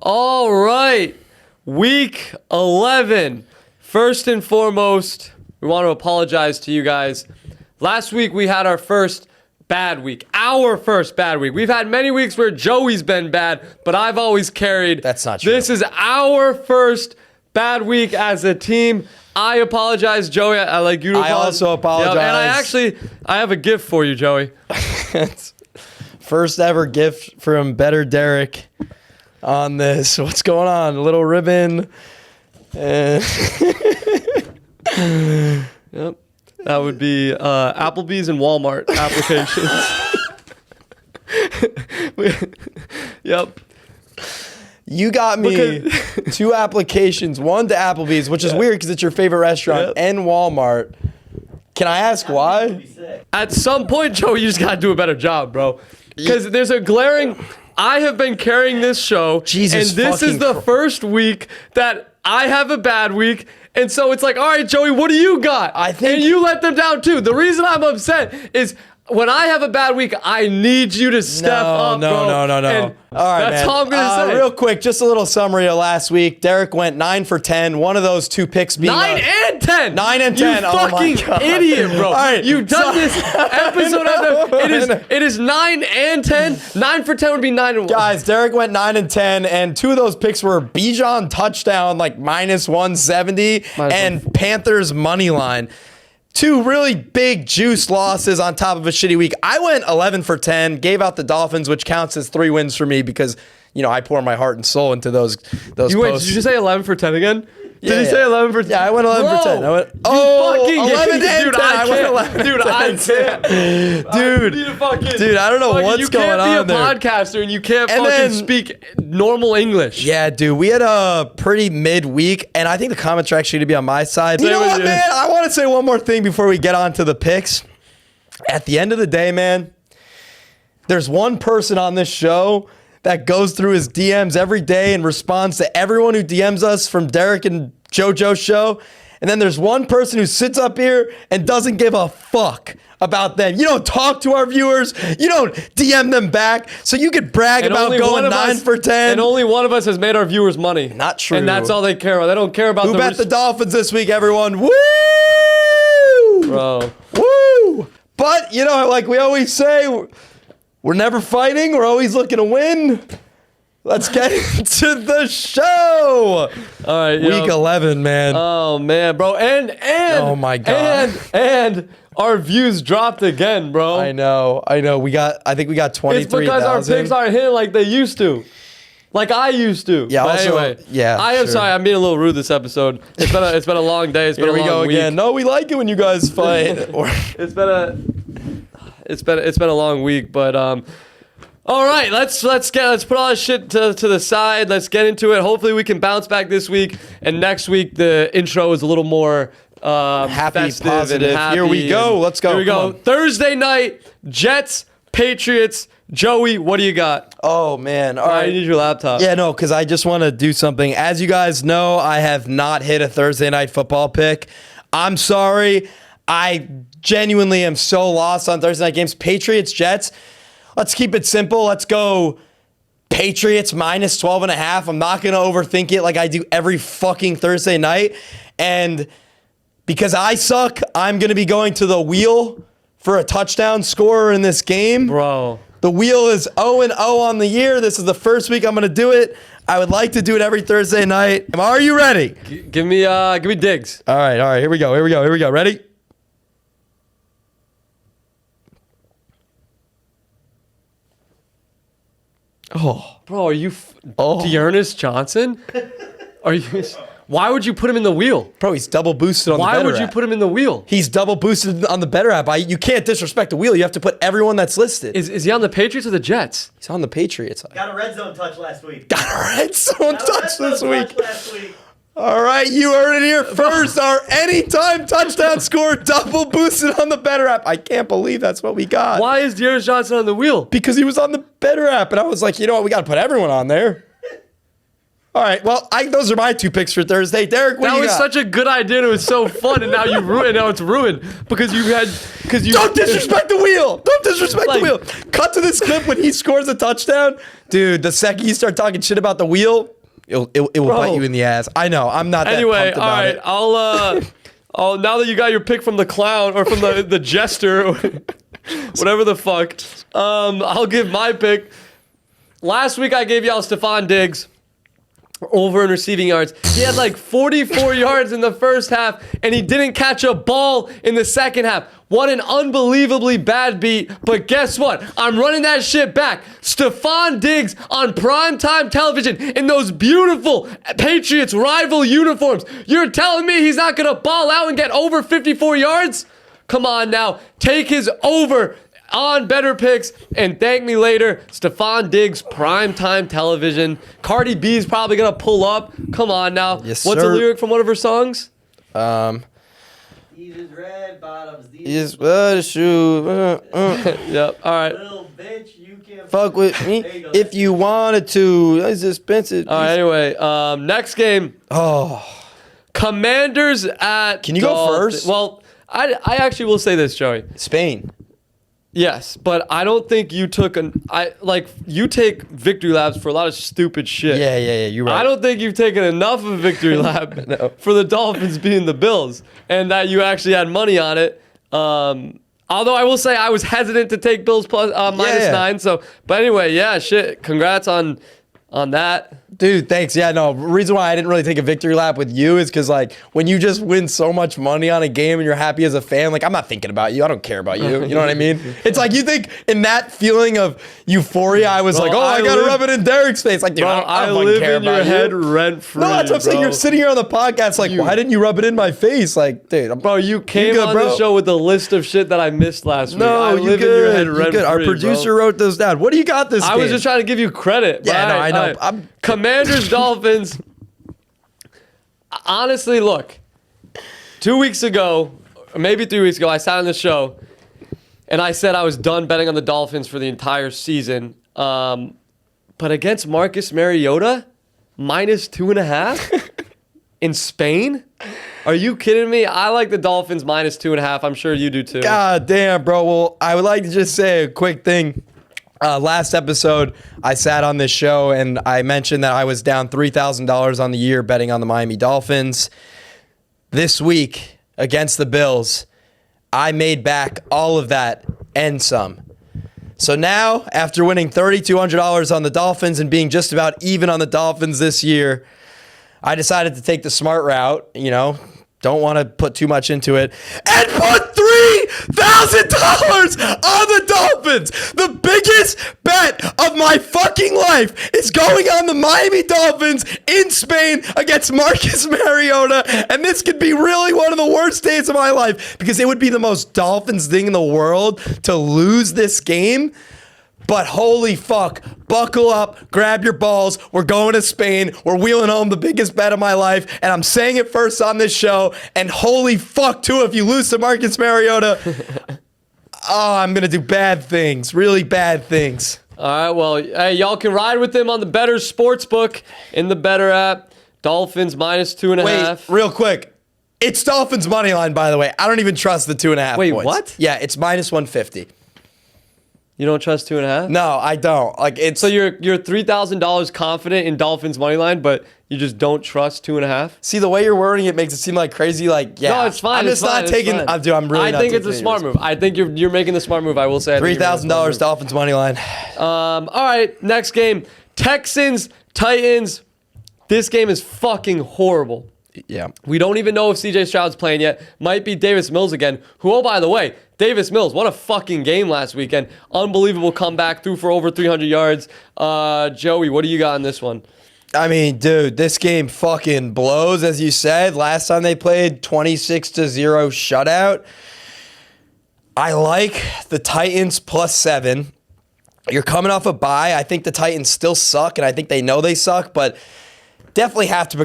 All right. Week 11. First and foremost, we want to apologize to you guys. Last week we had our first bad week. Our first bad week. We've had many weeks where Joey's been bad, but I've always carried. That's not true. This is our first bad week as a team. I apologize, Joey. I like you to apologize. I also apologize. Yeah, and I have a gift for you, Joey. First ever gift from Better Derek on this. What's going on? A little ribbon. Yep. That would be Applebee's and Walmart applications. Yep. You got me 2 applications. One to Applebee's, which is weird because it's your favorite restaurant, and Walmart. Can I ask why? At some point, Joe, you just got to do a better job, bro. Because there's a glaring... I have been carrying this show, Jesus and this is the first week that I have a bad week. And so it's like, all right, Joey, what do you got? And you let them down, too. The reason I'm upset is... when I have a bad week, I need you to step up, bro. No. And all right, that's all I'm going to say. Real quick, just a little summary of last week. Derek went 9 for 10. One of those 2 picks being 9 and 10. 9 and 10. You fucking idiot, bro. All right, You've done this episode after. It is 9 and 10. 9 for 10 would be 9 and 1. Guys, Derek went 9 and 10, and 2 of those picks were Bijan touchdown, like minus 170, and Panthers money line. 2 really big juice losses on top of a shitty week. I went 11 for 10, gave out the Dolphins, which counts as 3 wins for me because, you know, I pour my heart and soul into those posts. Wait, did you say 11 for 10 again? Did you say 11 for 10? Yeah, I went 11 for 10. I went, 11 and 10. I went 11 Dude, I can't. Dude, I don't know what's going on there. You can't be a podcaster and you can't fucking speak normal English. Yeah, dude, we had a pretty mid-week, and I think the comments are actually going to be on my side. You know what, man? I want to say one more thing before we get on to the picks. At the end of the day, man, there's one person on this show that goes through his DMs every day and responds to everyone who DMs us from Derek and Jojo's show. And then there's one person who sits up here and doesn't give a fuck about them. You don't talk to our viewers. You don't DM them back. So you could brag about going 9 for 10. And only one of us has made our viewers money. Not true. And that's all they care about. They don't care about Who bet the Dolphins this week, everyone? Woo! Bro. Woo! But, you know, like we always say, we're never fighting. We're always looking to win. Let's get into the show. All right, Week 11, man. Oh man, bro, and oh my god, and our views dropped again, bro. I know. I think we got 23,000. It's because our picks aren't hitting like they used to, like I used to. Yeah. But also, anyway, yeah. I am sorry. I'm being a little rude this episode. It's been a long day. It's been Here a long we go week. again. No, we like it when you guys fight. It's been a long week, but all right, let's put all this shit to the side. Let's get into it. Hopefully we can bounce back this week, and next week the intro is a little more happy, positive. And happy. Here we go. Let's go. Here we go. Thursday night, Jets, Patriots. Joey, what do you got? Oh man, all right. I need your laptop. Yeah, no, because I just want to do something. As you guys know, I have not hit a Thursday night football pick. I'm sorry. I genuinely am so lost on Thursday night games. Patriots, Jets. Let's keep it simple. Let's go Patriots minus 12.5. I'm not going to overthink it like I do every fucking Thursday night. And because I suck, I'm going to be going to the wheel for a touchdown scorer in this game. Bro. The wheel is 0-0 on the year. This is the first week I'm going to do it. I would like to do it every Thursday night. Are you ready? Give me Diggs. All right. Here we go. Ready? Oh, bro, are you Dearness Johnson? Are you? Why would you put him in the wheel? Bro, he's double boosted on the Why Better would you app. put him in the wheel? He's double boosted on the Better app. You can't disrespect the wheel. You have to put everyone that's listed. Is he on the Patriots or the Jets? He's on the Patriots. Got a red zone touch last week. Got a red zone touch this week. All right, you heard it here first. Our anytime touchdown score double boosted on the Better app. I can't believe that's what we got. Why is Dearness Johnson on the wheel? Because he was on the Better app, and I was like, you know what? We got to put everyone on there. All right. Well, those are my 2 picks for Thursday. Derek, what That do you was got? such a good idea. And it was so fun, and now now it's ruined because you. Don't disrespect the wheel. Don't disrespect the wheel. Cut to this clip when he scores a touchdown. Dude, the second you start talking shit about the wheel, it will bite you in the ass. I know. I'm not that Anyway, pumped all about right. it. I'll now that you got your pick from the clown or from the jester, or whatever the fuck, I'll give my pick. Last week I gave y'all Stephon Diggs over in receiving yards. He had like 44 yards in the first half, and he didn't catch a ball in the second half. What an unbelievably bad beat. But guess what? I'm running that shit back. Stephon Diggs on primetime television in those beautiful Patriots rival uniforms. You're telling me he's not going to ball out and get over 54 yards? Come on now. Take his over on Better Picks and thank me later. Stephon Diggs, primetime television. Cardi B's probably going to pull up. Come on now. Yes, What's sir. a lyric from one of her songs? These is red bottoms. Is what a shoe. Yep. All right. Little bitch, you can't Fuck with me There you go. if you wanted to. It's expensive. All right. Anyway, next game. Oh, Commanders at. Can you go Dolphins. first? Well, I actually will say this, Joey. Spain. Yes, but I don't think you took you take victory laps for a lot of stupid shit. Yeah. You're right. I don't think you've taken enough of a victory lap No. for the Dolphins beating the Bills, and that you actually had money on it. Although I will say I was hesitant to take Bills plus minus 9. So, but anyway, yeah, shit. Congrats on that. Dude, thanks. Yeah, no. Reason why I didn't really take a victory lap with you is because, like, when you just win so much money on a game and you're happy as a fan, like, I'm not thinking about you. I don't care about you. You know what I mean? It's like you think in that feeling of euphoria, I was Bro, like, oh, I got to rub it in Derek's face. Like, dude, Bro, I don't live care in your about head you. rent free. No, that's what I'm saying. bro. You're sitting here on the podcast like, why didn't you rub it in my face? Like, dude. Bro, you came good, on bro. the show with a list of shit that I missed last week. No, I you live good. in your head You rent good. Our free, producer bro. wrote those down. What do you got this I game? was just trying to give you credit. Yeah, but no, I know. all right. Commanders, Dolphins. Honestly, look. 2 weeks ago, or maybe 3 weeks ago, I sat on the show, and I said I was done betting on the Dolphins for the entire season. But against Marcus Mariota, minus 2.5 in Spain? Are you kidding me? I like the Dolphins minus 2.5. I'm sure you do too. God damn, bro. Well, I would like to just say a quick thing. Last episode, I sat on this show and I mentioned that I was down $3,000 on the year betting on the Miami Dolphins. This week, against the Bills, I made back all of that and some. So now, after winning $3,200 on the Dolphins and being just about even on the Dolphins this year, I decided to take the smart route, don't want to put too much into it, and put $3,000 on the Dolphins. The biggest bet of my fucking life is going on the Miami Dolphins in Spain against Marcus Mariota, and this could be really one of the worst days of my life because it would be the most Dolphins thing in the world to lose this game. But holy fuck, buckle up, grab your balls. We're going to Spain. We're wheeling home the biggest bet of my life. And I'm saying it first on this show. And holy fuck, too, if you lose to Marcus Mariota, I'm going to do bad things, really bad things. All right, well, hey, y'all can ride with them on the Better Sportsbook in the Better app. Dolphins minus 2.5. Wait, real quick. It's Dolphins money line, by the way. I don't even trust the 2.5 Wait, points. what? Yeah, it's minus 150. You don't trust 2.5? No, I don't. Like it's So you're $3,000 confident in Dolphins money line, but you just don't trust 2.5? See, the way you're wording it makes it seem like crazy. Like, yeah, No, it's fine. I'm just it's fine, not it's taking. fine. Dude, I'm really. I not think it's a taking smart any move. I think you're making the smart move. I will say. I think you're making the smart $3,000 move. Dolphins money line. All right, next game: Texans Titans. This game is fucking horrible. Yeah. We don't even know if CJ Stroud's playing yet. Might be Davis Mills again. Who, oh, by the way, Davis Mills, what a fucking game last weekend. Unbelievable comeback, threw for over 300 yards. Joey, what do you got on this one? I mean, dude, this game fucking blows, as you said. Last time they played, 26-0 shutout. I like the Titans +7. You're coming off a bye. I think the Titans still suck, and I think they know they suck, but definitely have to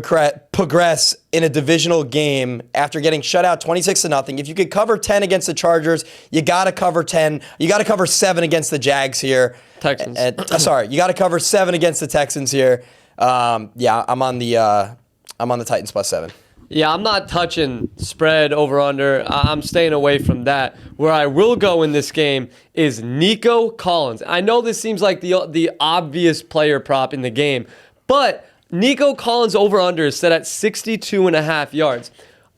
progress in a divisional game after getting shut out 26-0. If you could cover 10 against the Chargers, you got to cover 10. You got to cover 7 against the Jags here. Texans. Sorry, you got to cover 7 against the Texans here. Yeah, I'm on the Titans +7. Yeah, I'm not touching spread over under. I'm staying away from that. Where I will go in this game is Nico Collins. I know this seems like the obvious player prop in the game, but Nico Collins over under is set at 62.5 yards.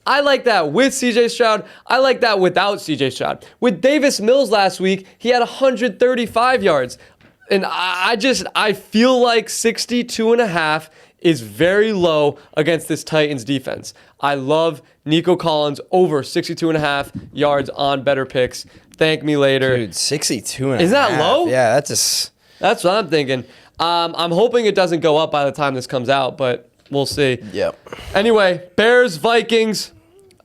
I like that with CJ Stroud. I like that without CJ Stroud. With Davis Mills last week, he had 135 yards. And I feel like 62.5 is very low against this Titans defense. I love Nico Collins over 62.5 yards on better picks. Thank me later. Dude, 62.5. Is that low? Yeah, that's what I'm thinking. I'm hoping it doesn't go up by the time this comes out, but we'll see. Yep. Anyway, Bears, Vikings.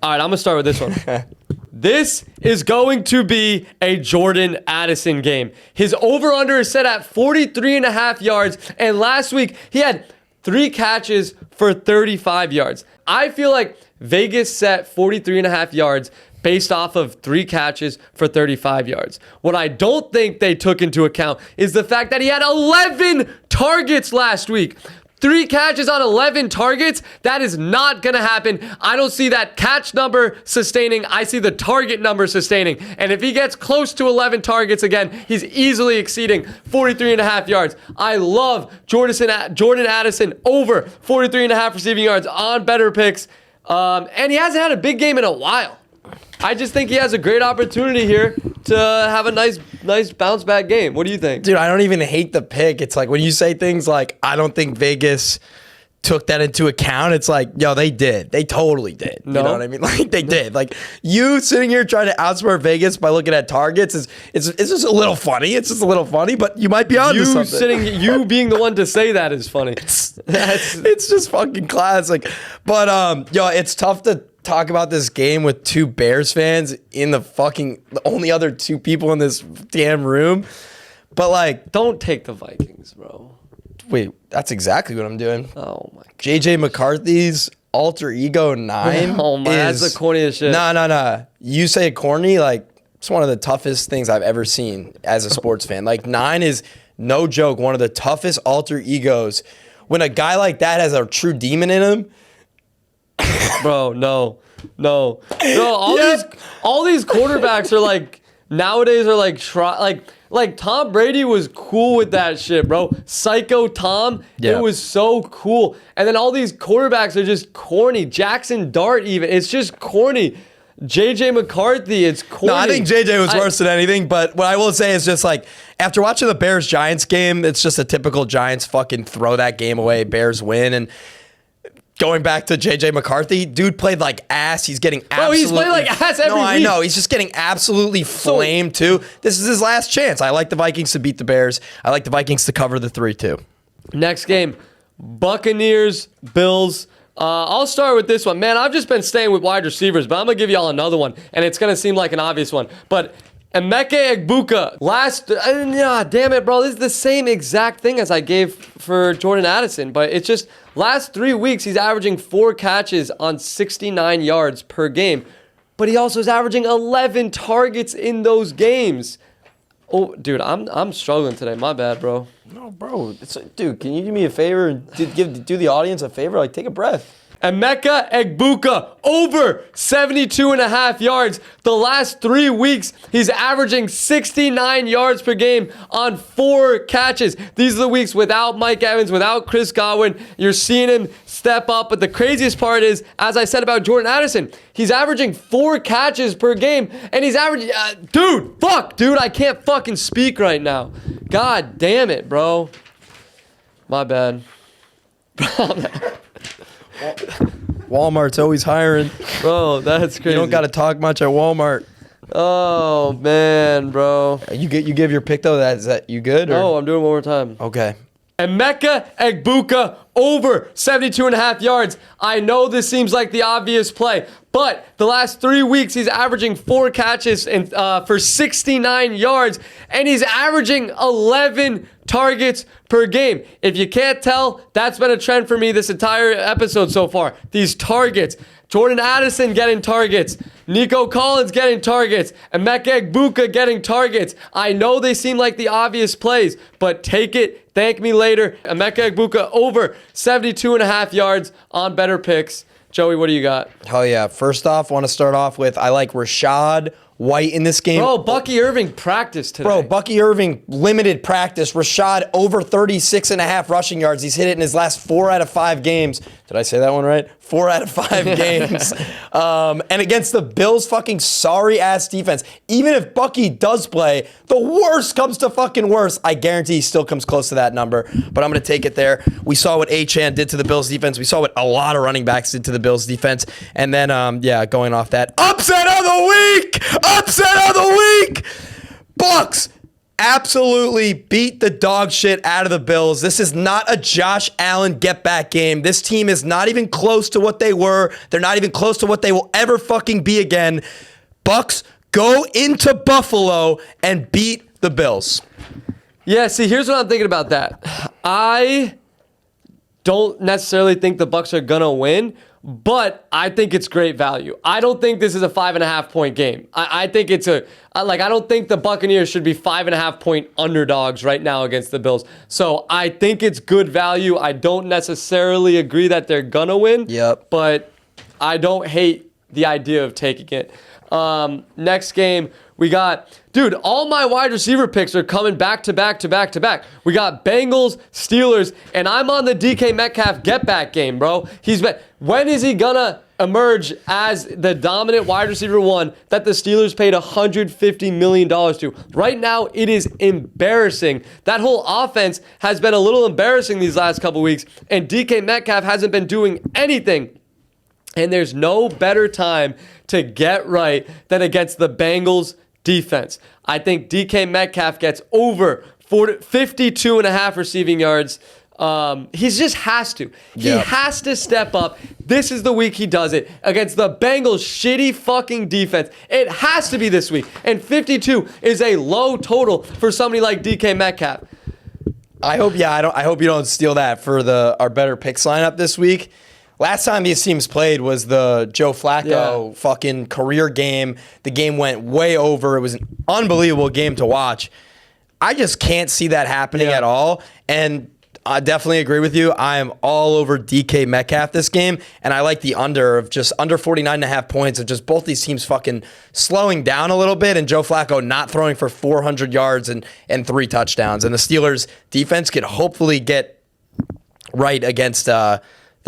All right, I'm going to start with this one. This is going to be a Jordan Addison game. His over-under is set at 43.5 yards, and last week he had 3 catches for 35 yards. I feel like Vegas set 43.5 yards based off of 3 catches for 35 yards. What I don't think they took into account is the fact that he had 11 targets last week. 3 catches on 11 targets, that is not going to happen. I don't see that catch number sustaining. I see the target number sustaining. And if he gets close to 11 targets again, he's easily exceeding 43.5 yards. I love Jordan Addison over 43.5 receiving yards on better picks. And he hasn't had a big game in a while. I just think he has a great opportunity here to have a nice bounce back game. What do you think? Dude, I don't even hate the pick. It's like when you say things like, I don't think Vegas took that into account. It's like, yo, they did. They totally did. No. You know what I mean? Like, they did. Like, you sitting here trying to outsmart Vegas by looking at targets it's just a little funny. It's just a little funny, but you might be on to something. You being the one to say that is funny. It's just fucking classic. But, yo, it's tough to talk about this game with 2 Bears fans in the only other 2 people in this damn room. But like, don't take the Vikings, bro. Wait, that's exactly what I'm doing. Oh my God. JJ McCarthy's alter ego 9. Oh my, that's the corniest shit. No. You say corny, like it's one of the toughest things I've ever seen as a sports fan. Like 9 is no joke, one of the toughest alter egos. When a guy like that has a true demon in him. Bro, no. All these quarterbacks are like nowadays are like Tom Brady was cool with that shit, bro. Psycho Tom, Yeah. It was so cool. And then all these quarterbacks are just corny. Jackson Dart even, it's just corny. JJ McCarthy, it's corny. No, I think JJ was worse than anything, but what I will say is just like, after watching the Bears-Giants game, it's just a typical Giants fucking throw that game away, Bears win, and going back to JJ McCarthy, dude played like ass. He's getting absolutely... he's played like ass every week. I know. He's just getting absolutely flamed, too. This is his last chance. I like the Vikings to beat the Bears. I like the Vikings to cover the 3, too. Next game, Buccaneers, Bills. I'll start with this one. Man, I've just been staying with wide receivers, but I'm going to give y'all another one, and it's going to seem like an obvious one. But Emeka Egbuka, damn it, bro. This is the same exact thing as I gave for Jordan Addison, but it's just last 3 weeks, he's averaging 4 catches on 69 yards per game, but he also is averaging 11 targets in those games. Oh, dude, I'm struggling today. My bad, bro. No, bro. Dude, can you do me a favor and do the audience a favor? Like, take a breath. Emeka Egbuka over 72.5 yards. The last 3 weeks, he's averaging 69 yards per game on 4 catches. These are the weeks without Mike Evans, without Chris Godwin. You're seeing him step up. But the craziest part is, as I said about Jordan Addison, he's averaging 4 catches per game. And he's averaging... dude, I can't fucking speak right now. God damn it, bro. My bad. Walmart's always hiring. Bro, that's crazy. You don't got to talk much at Walmart. Oh, man, bro. You give your pick, though? Is that you good? Or? No, I'm doing it one more time. Okay. Emeka Egbuka over 72.5 yards. I know this seems like the obvious play, but the last 3 weeks, he's averaging 4 catches for 69 yards, and he's averaging 11 targets per game. If you can't tell, that's been a trend for me this entire episode so far. These targets. Jordan Addison getting targets. Nico Collins getting targets. Emeka Egbuka getting targets. I know they seem like the obvious plays, but take it Thank me later. Emeka Egbuka over 72.5 yards on better picks. Joey, what do you got? Hell yeah. First off, want to start off with I like Rashad White in this game. Bro, Bucky Irving practiced today. Bro, Bucky Irving, limited practice. Rashad over 36.5 rushing yards. He's hit it in his last 4 out of 5 games. Did I say that one right? 4 out of 5 games. And against the Bills' fucking sorry-ass defense. Even if Bucky does play, the worst comes to fucking worst. I guarantee he still comes close to that number. But I'm going to take it there. We saw what Achane did to the Bills' defense. We saw what a lot of running backs did to the Bills' defense. And then, going off that, upset of the week! Upset of the week! Bucs absolutely beat the dog shit out of the Bills. This is not a Josh Allen get-back game. This team is not even close to what they were. They're not even close to what they will ever fucking be again. Bucs, go into Buffalo and beat the Bills. Yeah, see, here's what I'm thinking about that. I don't necessarily think the Bucs are going to win, but I think it's great value. I don't think this is a 5.5 point game. I think it's I don't think the Buccaneers should be 5.5 point underdogs right now against the Bills. So I think it's good value. I don't necessarily agree that they're gonna win. Yep. But I don't hate the idea of taking it. Next game, we got, dude, all my wide receiver picks are coming back to back to back to back. We got Bengals, Steelers, and I'm on the DK Metcalf get-back game, bro. When is he gonna emerge as the dominant wide receiver one that the Steelers paid $150 million to? Right now, it is embarrassing. That whole offense has been a little embarrassing these last couple weeks, and DK Metcalf hasn't been doing anything. And there's no better time to get right than against the Bengals defense. I think DK Metcalf gets over 52.5 receiving yards. He just has to. He has to step up. This is the week he does it against the Bengals' shitty fucking defense. It has to be this week. And 52 is a low total for somebody like DK Metcalf. I hope you don't steal that for our better picks lineup this week. Last time these teams played was the Joe Flacco fucking career game. The game went way over. It was an unbelievable game to watch. I just can't see that happening at all. And I definitely agree with you. I am all over DK Metcalf this game. And I like the under 49.5 points of just both these teams fucking slowing down a little bit and Joe Flacco not throwing for 400 yards and 3 touchdowns. And the Steelers defense could hopefully get right against the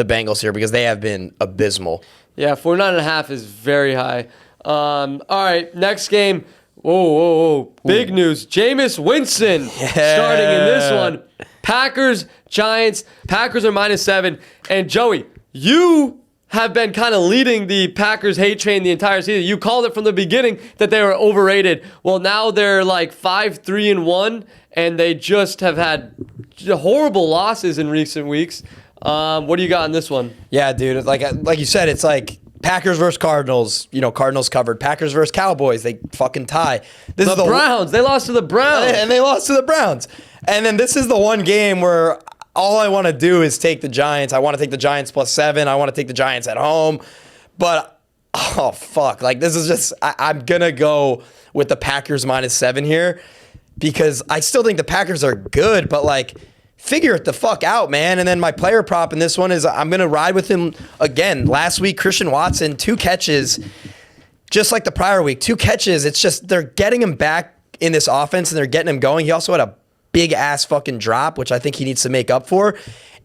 Bengals here because they have been abysmal. Yeah, 49.5 is very high. All right, next game. Whoa. Big news. Jameis Winston starting in this one. Packers, Giants. Packers are -7. And Joey, you have been kind of leading the Packers hate train the entire season. You called it from the beginning that they were overrated. Well, now they're like 5-3-1, and they just have had horrible losses in recent weeks. What do you got in this one? Yeah, dude. Like you said, it's like Packers versus Cardinals. You know, Cardinals covered. Packers versus Cowboys. They fucking tie. The Browns. They lost to the Browns. And they lost to the Browns. And then this is the one game where all I want to do is take the Giants. I want to take the Giants +7. I want to take the Giants at home. But, oh, fuck. Like, this is just, I'm going to go with the Packers -7 here because I still think the Packers are good, but, like, figure it the fuck out, man. And then my player prop in this one is I'm going to ride with him again. Last week, Christian Watson, 2 catches, just like the prior week. 2 catches. It's just they're getting him back in this offense and they're getting him going. He also had a big-ass fucking drop, which I think he needs to make up for.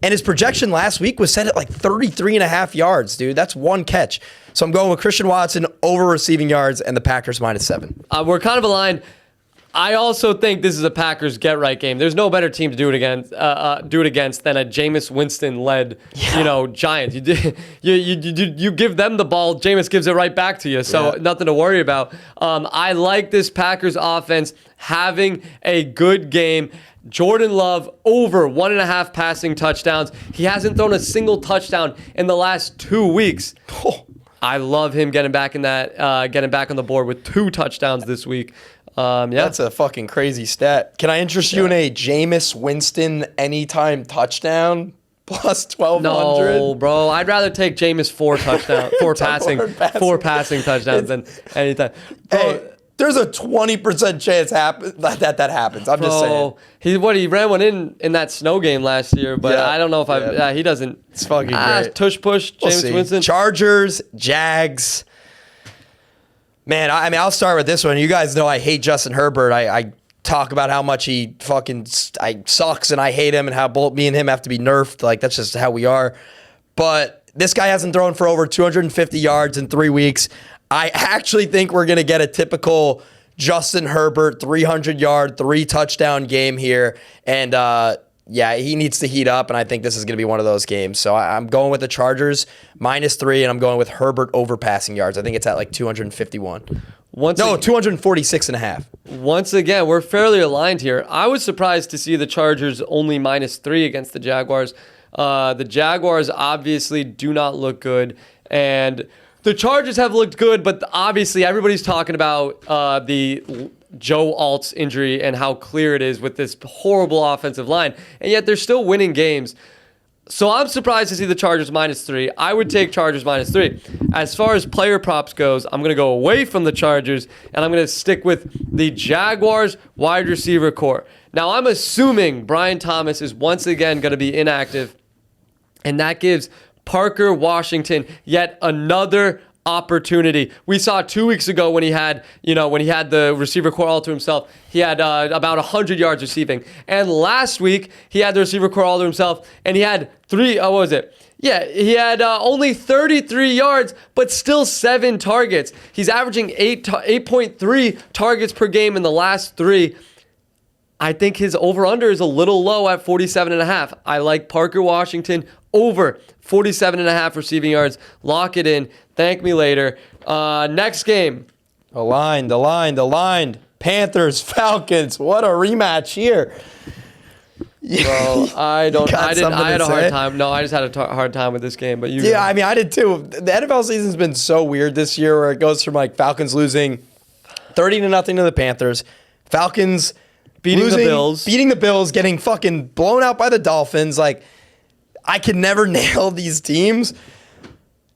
And his projection last week was set at like 33.5 yards, dude. That's 1 catch. So I'm going with Christian Watson over receiving yards and the Packers -7. We're kind of aligned. I also think this is a Packers get-right game. There's no better team to do it against than a Jameis Winston-led, Giants. You give them the ball, Jameis gives it right back to you. So nothing to worry about. I like this Packers offense having a good game. Jordan Love over 1.5 passing touchdowns. He hasn't thrown a single touchdown in the last 2 weeks. I love him getting back on the board with 2 touchdowns this week. That's a fucking crazy stat. Can I interest you in a Jameis Winston anytime touchdown +1200? No, bro. I'd rather take Jameis 4 passing touchdowns than anytime. Bro, There's a 20% chance that happens. I'm just saying. He ran one in that snow game last year, but Yeah, I don't know if he doesn't. It's fucking great. Tush push, James Winston. Chargers, Jags. Man, I mean, I'll start with this one. You guys know I hate Justin Herbert. I talk about how much he fucking sucks and I hate him and how both me and him have to be nerfed. Like, that's just how we are. But this guy hasn't thrown for over 250 yards in 3 weeks. I actually think we're going to get a typical Justin Herbert 300-yard, 3-touchdown game here. And, yeah, he needs to heat up, and I think this is going to be one of those games. So I'm going with the Chargers -3, and I'm going with Herbert over passing yards. I think it's at like 251. 246.5. Once again, we're fairly aligned here. I was surprised to see the Chargers only -3 against the Jaguars. The Jaguars obviously do not look good, and the Chargers have looked good, but obviously everybody's talking about the Joe Alt's injury and how clear it is with this horrible offensive line, and yet they're still winning games. So I'm surprised to see the Chargers -3. I would take Chargers -3. As far as player props goes, I'm going to go away from the Chargers, and I'm going to stick with the Jaguars wide receiver core. Now, I'm assuming Brian Thomas is once again going to be inactive, and that gives Parker Washington yet another opportunity. We saw 2 weeks ago when he had the receiver core all to himself, he had about 100 yards receiving. And last week, he had the receiver core all to himself, and he had he had only 33 yards, but still 7 targets. He's averaging 8.3 targets per game in the last 3. I think his over-under is a little low at 47.5. I like Parker Washington over 47.5 receiving yards. Lock it in. Thank me later. Next game. Aligned. Panthers, Falcons. What a rematch here. Bro, I had a hard time. No, I just had a hard time with this game. But I mean, I did too. The NFL season's been so weird this year where it goes from like Falcons losing 30-0 to the Panthers. Falcons beating the Bills, getting fucking blown out by the Dolphins. Like, I can never nail these teams.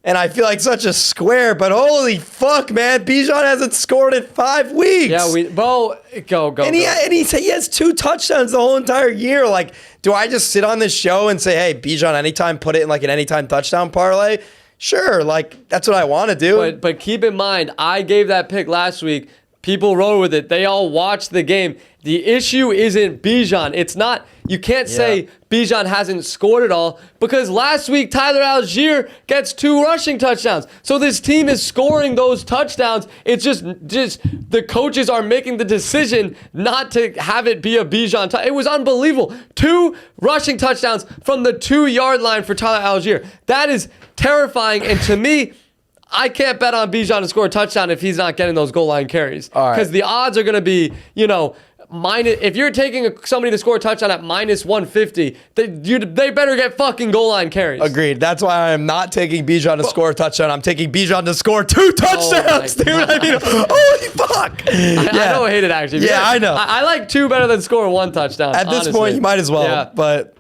And I feel like such a square, but holy fuck, man. Bijan hasn't scored in 5 weeks. Yeah, go. And he has 2 touchdowns the whole entire year. Like, do I just sit on this show and say, hey, Bijan, anytime, put it in like an anytime touchdown parlay? Sure, like, that's what I want to do. But keep in mind, I gave that pick last week. People rode with it. They all watched the game. The issue isn't Bijan. It's not, you can't say Bijan hasn't scored at all because last week Tyler Algier gets 2 rushing touchdowns. So this team is scoring those touchdowns. It's just the coaches are making the decision not to have it be a Bijan. It was unbelievable. 2 rushing touchdowns from the 2-yard line for Tyler Algier. That is terrifying. And to me, I can't bet on Bijan to score a touchdown if he's not getting those goal line carries. Because the odds are going to be, if you're taking somebody to score a touchdown at -150, they better get fucking goal line carries. Agreed. That's why I am not taking Bijan to score a touchdown. I'm taking Bijan to score 2 touchdowns, dude. I mean, holy fuck. I don't hate it, actually. Yeah, I know. I like 2 better than scoring 1 touchdown. At this point, you might as well. Yeah. But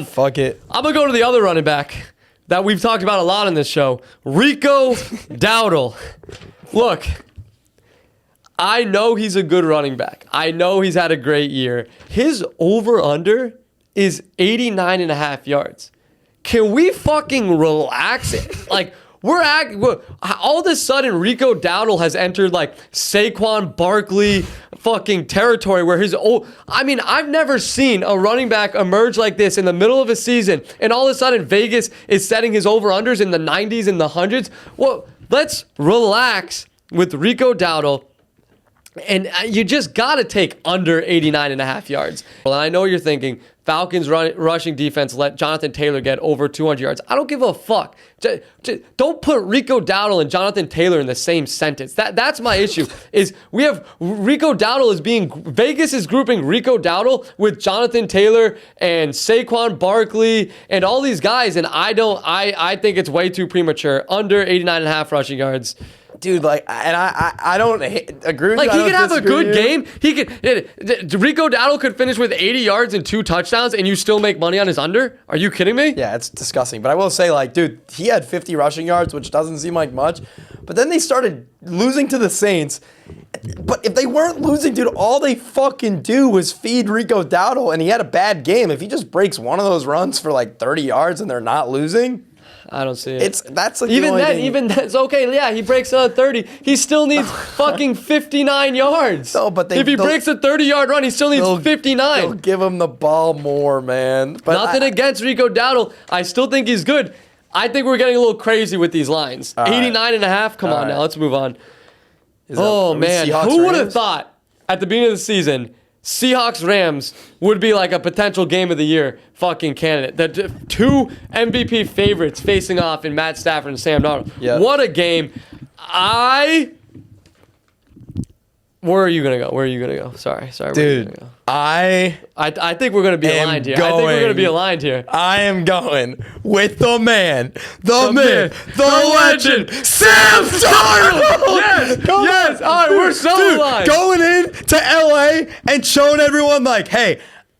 fuck it. I'm going to go to the other running back that we've talked about a lot on this show, Rico Dowdle. Look, I know he's a good running back. I know he's had a great year. His over-under is 89.5 yards. Can we fucking relax it? Like, all of a sudden, Rico Dowdle has entered like Saquon Barkley fucking territory where I've never seen a running back emerge like this in the middle of a season, and all of a sudden Vegas is setting his over-unders in the 90s and the 100s. Well, let's relax with Rico Dowdle. And you just got to take under 89.5 yards. Well, I know you're thinking, Falcons rushing defense let Jonathan Taylor get over 200 yards. I don't give a fuck. Don't put Rico Dowdle and Jonathan Taylor in the same sentence. That's my issue. Is we have Rico Dowdle Vegas is grouping Rico Dowdle with Jonathan Taylor and Saquon Barkley and all these guys, and I think it's way too premature. Under 89.5 rushing yards. Dude, I don't agree with you. Like, he could have a good game. Rico Dowdle could finish with 80 yards and 2 touchdowns, and you still make money on his under? Are you kidding me? Yeah, it's disgusting. But I will say, dude, he had 50 rushing yards, which doesn't seem like much. But then they started losing to the Saints. But if they weren't losing, dude, all they fucking do was feed Rico Dowdle, and he had a bad game. If he just breaks one of those runs for like 30 yards and they're not losing, I don't see it. That's like even that's okay. Yeah, he breaks another 30. He still needs fucking 59 yards. No, but if he breaks a 30-yard run, he still needs 59. They'll give him the ball more, man. But Nothing against Rico Dowdle. I still think he's good. I think we're getting a little crazy with these lines. 89.5. Come on now, let's move on. Man, who would have thought at the beginning of the season Seahawks-Rams would be like a potential game of the year fucking candidate? The two MVP favorites facing off in Matt Stafford and Sam Darnold. Yep. What a game. Where are you going to go? Where are you going to go? Sorry. Dude, I think we're going to be aligned here. I think we're going to be aligned here. I am going with the man, the myth, the legend, Sam Darnold. Yes. All right, we're so aligned. Going in to LA and showing everyone like, hey,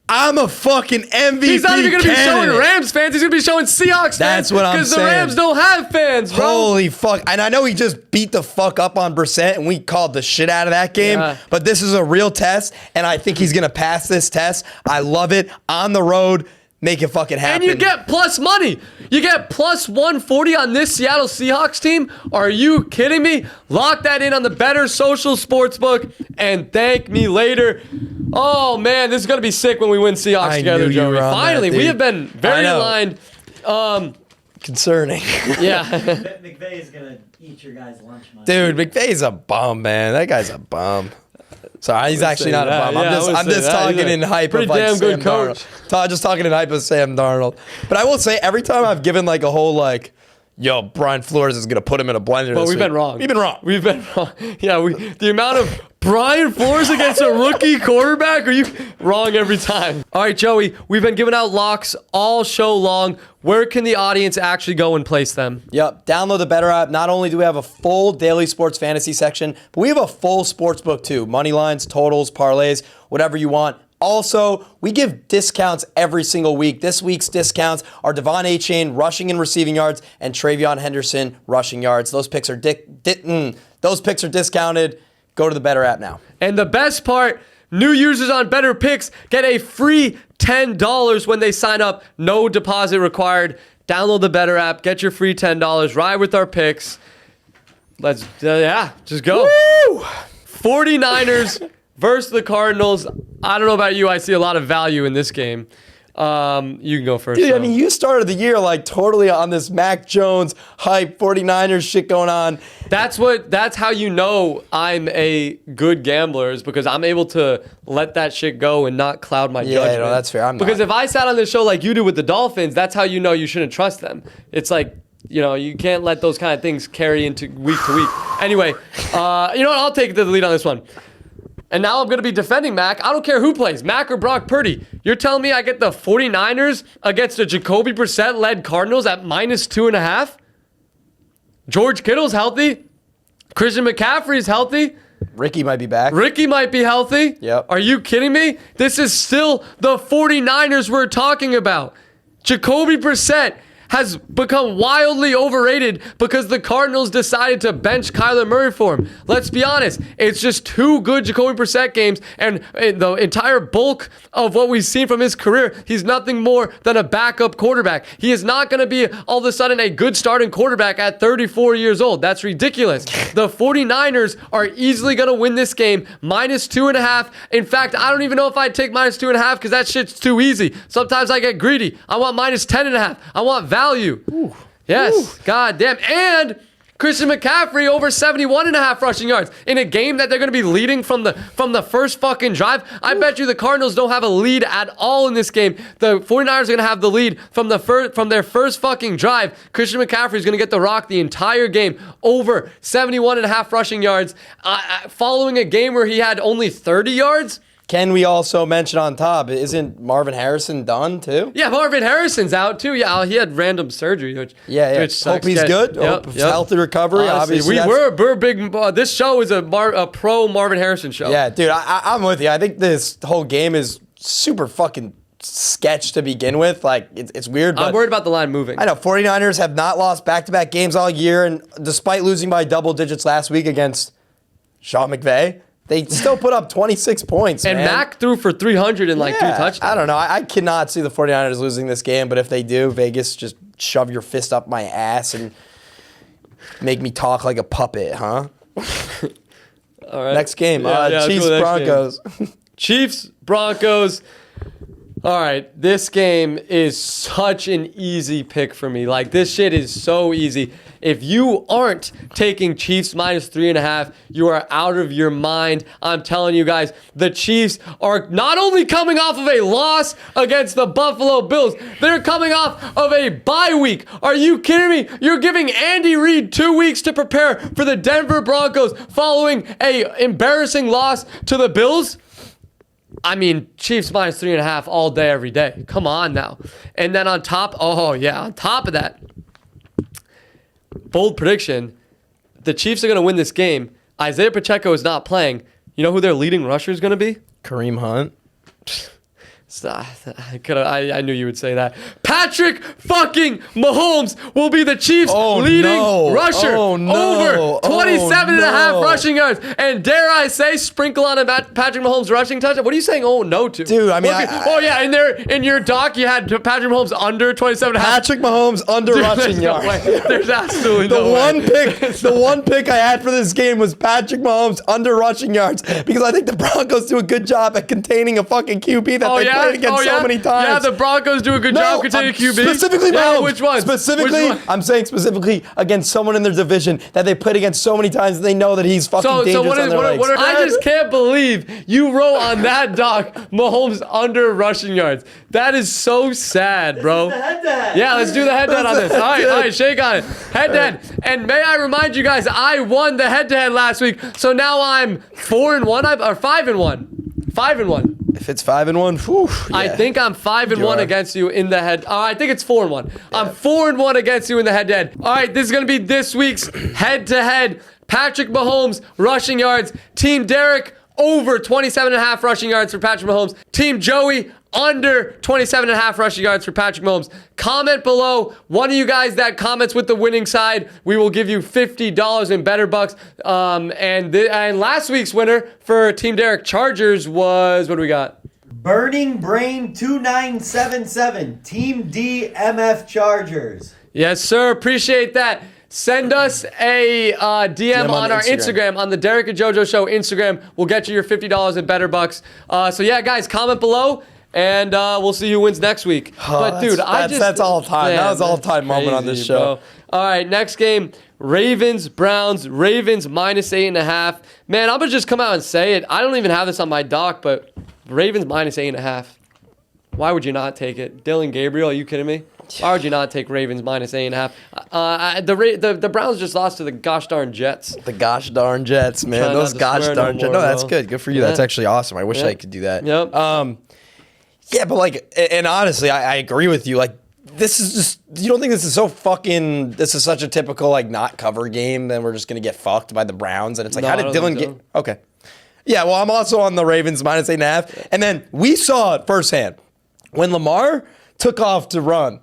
I'm a fucking MVP. He's not even going to be showing candidate. Rams fans. He's going to be showing Seahawks fans. That's what I'm saying. Because the Rams don't have fans, bro. Holy fuck. And I know he just beat the fuck up on Brissett, and we called the shit out of that game. Yeah. But this is a real test, and I think he's going to pass this test. I love it. On the road, make it fucking happen. And you get plus money. You get plus 140 on this Seattle Seahawks team. Are you kidding me? Lock that in on the BETR Social Sportsbook and thank me later. Oh, man, this is going to be sick when we win Seahawks together, Joey. Finally, we have been very aligned. Concerning. Yeah. McVay is going to eat your guys' lunch money. Dude, McVay's a bum, man. That guy's a bum. Sorry, he's actually not a bum. Yeah, I'm just talking in hype of like damn good Sam coach. Darnold. Just talking in hype of Sam Darnold. But I will say, every time I've given like a whole like, yo, Brian Flores is gonna put him in a blender. But this we've week. been wrong. We've been wrong. We've been wrong. Yeah, the amount of Brian Flores against a rookie quarterback, are you wrong every time? All right, Joey, we've been giving out locks all show long. Where can the audience actually go and place them? Yep. Download the BETR app. Not only do we have a full daily sports fantasy section, but we have a full sports book too. Money lines, totals, parlays, whatever you want. Also, we give discounts every single week. This week's discounts are Devon Achane rushing and receiving yards and Travion Henderson rushing yards. Those picks are discounted. Go to the BETR app now. And the best part, new users on BETR Picks get a free $10 when they sign up. No deposit required. Download the BETR app. Get your free $10. Ride with our picks. Let's, just go. Woo! 49ers versus the Cardinals. I don't know about you. I see a lot of value in this game. You can go first. Dude, I mean, you started the year like totally on this Mac Jones hype 49ers shit going on. That's how you know I'm a good gambler, is because I'm able to let that shit go and not cloud my judgment. Yeah, no, that's fair. I'm because not. if I sat on this show like you do with the Dolphins, that's how you know you shouldn't trust them. It's like, you can't let those kind of things carry into week to week. Anyway, you know what? I'll take the lead on this one. And now I'm going to be defending Mac. I don't care who plays, Mac or Brock Purdy. You're telling me I get the 49ers against the Jacoby Brissett-led Cardinals at -2.5? George Kittle's healthy. Christian McCaffrey's healthy. Ricky might be back. Ricky might be healthy. Yep. Are you kidding me? This is still the 49ers we're talking about. Jacoby Brissett has become wildly overrated because the Cardinals decided to bench Kyler Murray for him. Let's be honest. It's just two good Jacoby Brissett games, and the entire bulk of what we've seen from his career, he's nothing more than a backup quarterback. He is not going to be all of a sudden a good starting quarterback at 34 years old. That's ridiculous. The 49ers are easily going to win this game, -2.5. In fact, I don't even know if I'd take -2.5 because that shit's too easy. Sometimes I get greedy. I want -10.5. I want value. Ooh. Yes. Ooh. God damn. And Christian McCaffrey over 71.5 rushing yards in a game that they're going to be leading from the first fucking drive. I bet you the Cardinals don't have a lead at all in this game. The 49ers are going to have the lead from their first fucking drive. Christian McCaffrey is going to get the rock the entire game, over 71.5 rushing yards, following a game where he had only 30 yards. Can we also mention on top, isn't Marvin Harrison done too? Yeah, Marvin Harrison's out too. Yeah, he had random surgery, which sucks. Hope he's good. Hope healthy recovery. Obviously, we're big. This show is a pro Marvin Harrison show. Yeah, dude, I'm with you. I think this whole game is super fucking sketch to begin with. Like, it's weird. But I'm worried about the line moving. I know 49ers have not lost back-to-back games all year, and despite losing by double digits last week against Sean McVay, they still put up 26 points, and man. Mac threw for 300 and 2 touchdowns. I don't know. I cannot see the 49ers losing this game, but if they do, Vegas, just shove your fist up my ass and make me talk like a puppet, huh? All right. Next game, Chiefs, Broncos. Chiefs, Broncos. All right, this game is such an easy pick for me. Like, this shit is so easy. If you aren't taking Chiefs minus 3.5, you are out of your mind. I'm telling you guys, the Chiefs are not only coming off of a loss against the Buffalo Bills, they're coming off of a bye week. Are you kidding me? You're giving Andy Reid 2 weeks to prepare for the Denver Broncos following a embarrassing loss to the Bills? I mean, Chiefs minus 3.5 all day, every day. Come on now. And then on top of that, bold prediction, the Chiefs are going to win this game. Isaiah Pacheco is not playing. You know who their leading rusher is going to be? Kareem Hunt. I knew you would say that. Patrick fucking Mahomes will be the Chiefs' leading rusher. Over 27.5 rushing yards. And dare I say, sprinkle on a Patrick Mahomes rushing touchdown. What are you saying no to? Dude, I mean... in your doc, you had Patrick Mahomes under 27.5. Patrick Mahomes under rushing yards. There's absolutely no way. The one pick I had for this game was Patrick Mahomes under rushing yards because I think the Broncos do a good job at containing a fucking QB that they played against so many times. Yeah, the Broncos do a good job containing QB. Specifically, Mahomes. Which one? I'm saying specifically against someone in their division that they played against so many times that they know that he's fucking dangerous on their legs. I just can't believe you wrote on that doc Mahomes under rushing yards. That is so sad, bro. Head-to-head. Yeah, let's do the head-to-head on this. All right, shake on it. Head-to-head. And may I remind you guys, I won the head-to-head last week, so now I'm 4-1 or 5-1. 5-1. If it's 5-1, whew, yeah. I think I'm 5-1 against you in the head. I think it's 4-1. I'm 4-1 against you in the head-to-head. All right, this is gonna be this week's head-to-head. Patrick Mahomes rushing yards. Team Derek over 27.5 rushing yards for Patrick Mahomes. Team Joey under 27.5 rushing yards for Patrick Mahomes. Comment below. One of you guys that comments with the winning side, we will give you $50 in better bucks. And last week's winner for Team Derek Chargers was, what do we got? Burning Brain 2977, Team D MF Chargers. Yes, sir. Appreciate that. Send us a DM on our Instagram, on the Derek and Jojo Show Instagram. We'll get you your $50 in better bucks. So yeah, guys, comment below. And we'll see who wins next week. But dude, that's all time. That was all time moment on this show. Bro. All right, next game, Ravens, Browns. Ravens minus 8.5. Man, I'm gonna just come out and say it. I don't even have this on my doc, but Ravens minus 8.5. Why would you not take it? Dylan Gabriel, are you kidding me? Why would you not take Ravens minus 8.5? The Browns just lost to the gosh darn Jets. The gosh darn Jets, man. Those gosh darn Jets. No, that's good. Good for you. Yeah. That's actually awesome. I wish I could do that. Yep. Yeah, but like, and honestly, I agree with you. Like, this is just, you don't think this is this is such a typical, like, not cover game, then we're just going to get fucked by the Browns? And it's like, how did Dylan get, okay. Yeah, well, I'm also on the Ravens minus 8.5. And then we saw it firsthand when Lamar took off to run.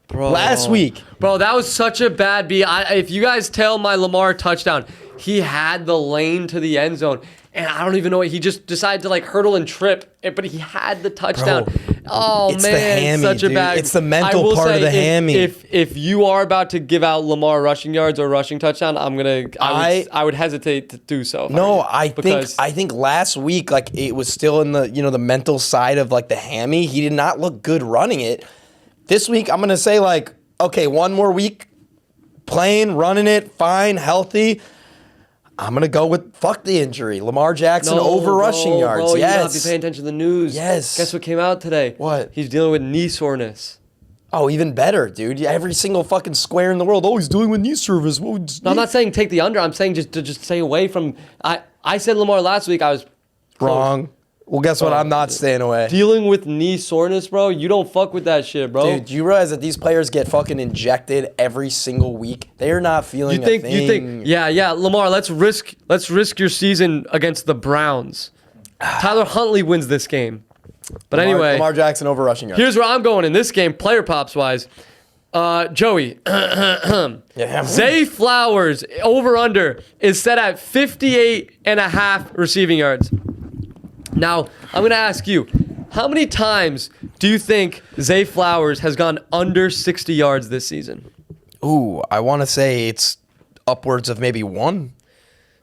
Bro, last week. Bro, that was such a bad beat. If you guys tell my Lamar touchdown, he had the lane to the end zone. And I don't even know. He just decided to like hurdle and trip, but he had the touchdown. Bro, it's the hammy, such a bad. It's the mental part of the hammy. If you are about to give out Lamar rushing yards or rushing touchdown, I would hesitate to do so. No, I think last week, like, it was still in the the mental side of like the hammy. He did not look good running it. This week, I'm gonna say like, okay, one more week, playing, running it, fine, healthy. I'm going to go with fuck the injury. Lamar Jackson over rushing yards. Bro, yes. You gotta be paying attention to the news. Yes. Guess what came out today? What? He's dealing with knee soreness. Oh, even better, dude. Every single fucking square in the world, he's dealing with knee service. No, I'm not saying take the under. I'm saying just stay away from... I said Lamar last week. I was... Wrong. Well, guess what? I'm not staying away. Dealing with knee soreness, bro. You don't fuck with that shit, bro. Dude, do you realize that these players get fucking injected every single week? They are not feeling a thing. You think? Yeah. Lamar, let's risk your season against the Browns. Tyler Huntley wins this game. But anyway, Lamar Jackson over rushing yards. here's where I'm going in this game, player props wise. Joey, Yeah. Zay Flowers over under is set at 58.5 receiving yards. Now, I'm going to ask you, how many times do you think Zay Flowers has gone under 60 yards this season? Ooh, I want to say it's upwards of maybe 1.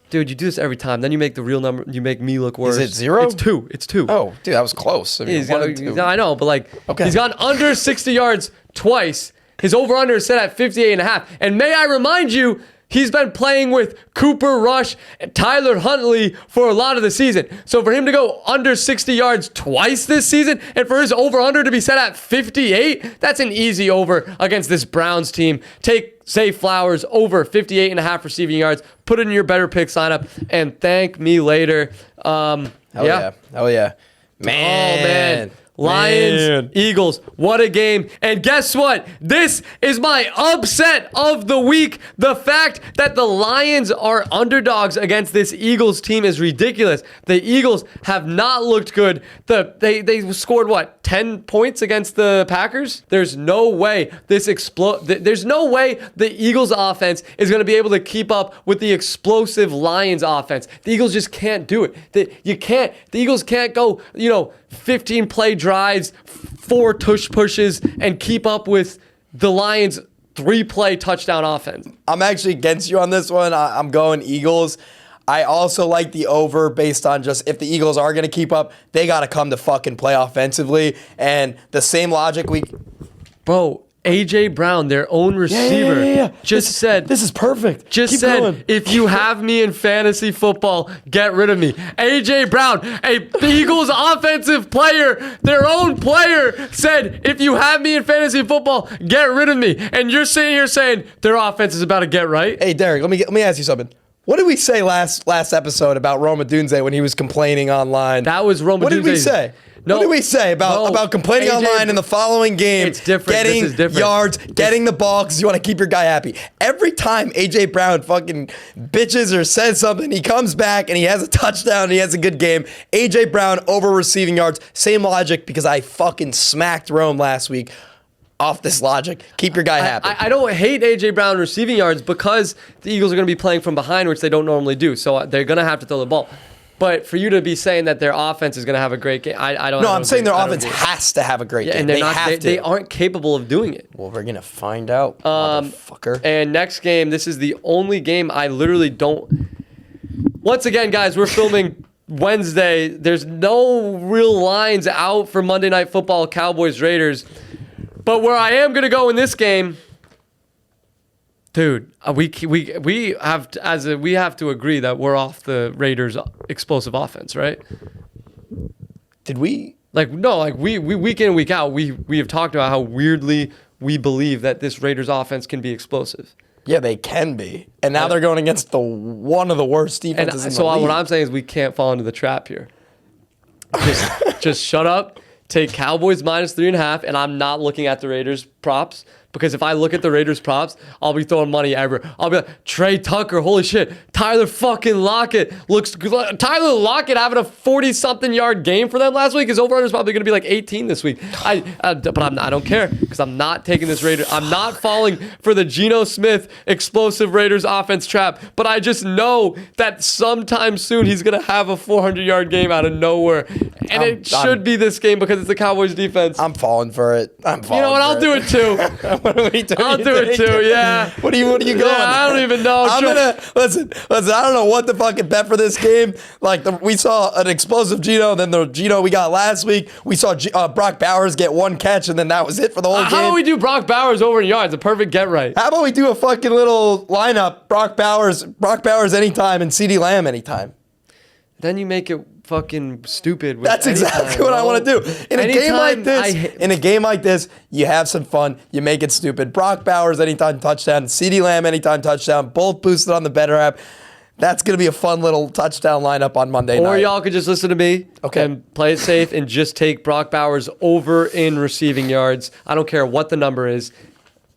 Dude, you do this every time. Then you make the real number. You make me look worse. Is it 0? It's 2. It's 2. Oh, dude, that was close. I mean, He's 1 got, and 2. no, I know, but Okay. he's gone under 60 yards twice. His over-under is set at 58.5. And may I remind you, he's been playing with Cooper Rush and Tyler Huntley for a lot of the season. So for him to go under 60 yards twice this season and for his over-under to be set at 58, that's an easy over against this Browns team. Take Zay Flowers over 58.5 receiving yards. Put it in your better picks lineup and thank me later. Hell yeah. Man. Oh, man. Lions, Man. Eagles, what a game. And guess what? This is my upset of the week. The fact that the Lions are underdogs against this Eagles team is ridiculous. The Eagles have not looked good. They scored, what, 10 points against the Packers? There's no way there's no way the Eagles offense is going to be able to keep up with the explosive Lions offense. The Eagles just can't do it. The Eagles can't go, 15 play drives, 4 tush pushes, and keep up with the Lions' 3-play touchdown offense. I'm actually against you on this one. I'm going Eagles. I also like the over based on just if the Eagles are going to keep up, they got to come to fucking play offensively. And the same logic Bro, A.J. Brown, their own receiver, just said... This is perfect. Just Keep said, going. if you have me in fantasy football, get rid of me. A.J. Brown, the Eagles offensive player, their own player, said, if you have me in fantasy football, get rid of me. And you're sitting here saying their offense is about to get right? Hey, Derek, let me ask you something. What did we say last episode about Roma Dunze when he was complaining online? That was Roma What did we Dunze's- say? No, what did we say about complaining AJ online in the following game? It's different. Getting This is different. yards, getting the ball because you want to keep your guy happy. Every time AJ Brown fucking bitches or says something, he comes back and he has a touchdown and he has a good game. AJ Brown over receiving yards. Same logic because I fucking smacked Rome last week. Off this logic, keep your guy happy. I don't hate A.J. Brown receiving yards because the Eagles are going to be playing from behind, which they don't normally do. So they're going to have to throw the ball. But for you to be saying that their offense is going to have a great game, I don't know. No, I'm saying their offense has to have a great game. And they aren't capable of doing it. Well, we're going to find out, motherfucker. And next game, this is the only game I literally don't... Once again, guys, we're filming Wednesday. There's no real lines out for Monday Night Football, Cowboys, Raiders. But where I am going to go in this game, dude, we have to agree that we're off the Raiders' explosive offense, right? Did we? We week in, week out, we have talked about how weirdly we believe that this Raiders offense can be explosive. Yeah, they can be. And now they're going against one of the worst defenses in the league. What I'm saying is we can't fall into the trap here. Just shut up. Take Cowboys minus 3.5, and I'm not looking at the Raiders props because if I look at the Raiders props, I'll be throwing money everywhere. I'll be like, Trey Tucker, holy shit. Tyler fucking Lockett looks good. Tyler Lockett having a 40-something yard game for them last week. His over-under is probably going to be like 18 this week. I don't care because I'm not taking this Raiders. I'm not falling for the Geno Smith explosive Raiders offense trap, but I just know that sometime soon he's going to have a 400-yard game out of nowhere, and it should be this game because it's the Cowboys defense. I'm falling for it. You know what? I'll do it too. What are we doing? I'll do it too. Yeah. What are you going? Yeah, I don't even know. Listen. I don't know what to fucking bet for this game. We saw an explosive Geno, then the Geno we got last week. We saw Brock Bowers get 1 catch, and then that was it for the whole game. How about we do Brock Bowers over in yards? A perfect get right. How about we do a fucking little lineup? Brock Bowers anytime, and CeeDee Lamb anytime. Then you make it fucking stupid. That's exactly what I want to do. In a game like this, you have some fun. You make it stupid. Brock Bowers anytime touchdown. CeeDee Lamb anytime touchdown. Both boosted on the BETR app. That's going to be a fun little touchdown lineup on Monday night. Or y'all could just listen to me and play it safe and just take Brock Bowers over in receiving yards. I don't care what the number is.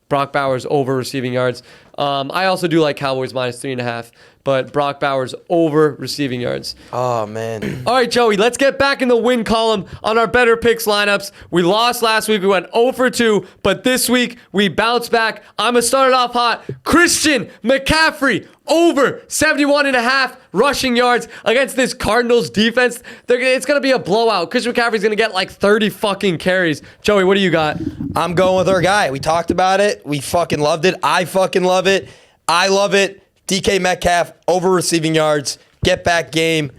Brock Bowers over receiving yards. I also do like Cowboys minus 3.5. but Brock Bowers over receiving yards. Oh, man. All right, Joey, let's get back in the win column on our better picks lineups. We lost last week. We went 0 for 2, but this week we bounced back. I'm going to start it off hot. Christian McCaffrey over 71.5 rushing yards against this Cardinals defense. It's going to be a blowout. Christian McCaffrey's going to get like 30 fucking carries. Joey, what do you got? I'm going with our guy. We talked about it. We fucking loved it. I fucking love it. I love it. DK Metcalf over receiving yards. Get back game.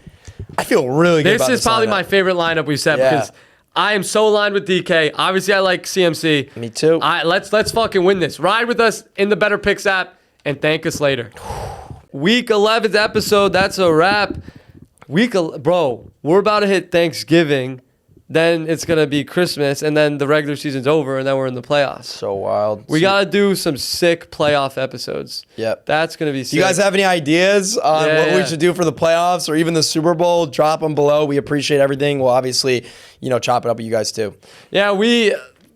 I feel really good about this. This is probably lineup. my favorite lineup we've set because I am so aligned with DK. Obviously, I like CMC. Me too. Let's fucking win this. Ride with us in the Better Picks app and thank us later. Week 11th episode. That's a wrap. Bro, we're about to hit Thanksgiving. Then it's going to be Christmas, and then the regular season's over, and then we're in the playoffs. So wild. We got to do some sick playoff episodes. Yep. That's going to be sick. Do you guys have any ideas on what we should do for the playoffs or even the Super Bowl? Drop them below. We appreciate everything. We'll obviously, chop it up with you guys too. Yeah,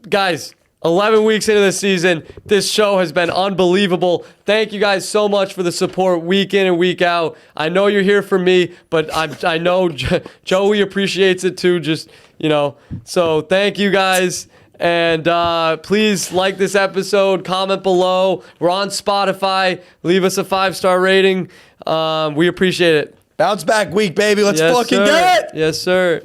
guys, 11 weeks into the season, this show has been unbelievable. Thank you guys so much for the support week in and week out. I know you're here for me, but I know Joey appreciates it too. So thank you guys. And please like this episode, comment below. We're on Spotify. Leave us a 5-star rating. We appreciate it. Bounce back week, baby. Let's Yes, fucking sir. get it. Yes, sir.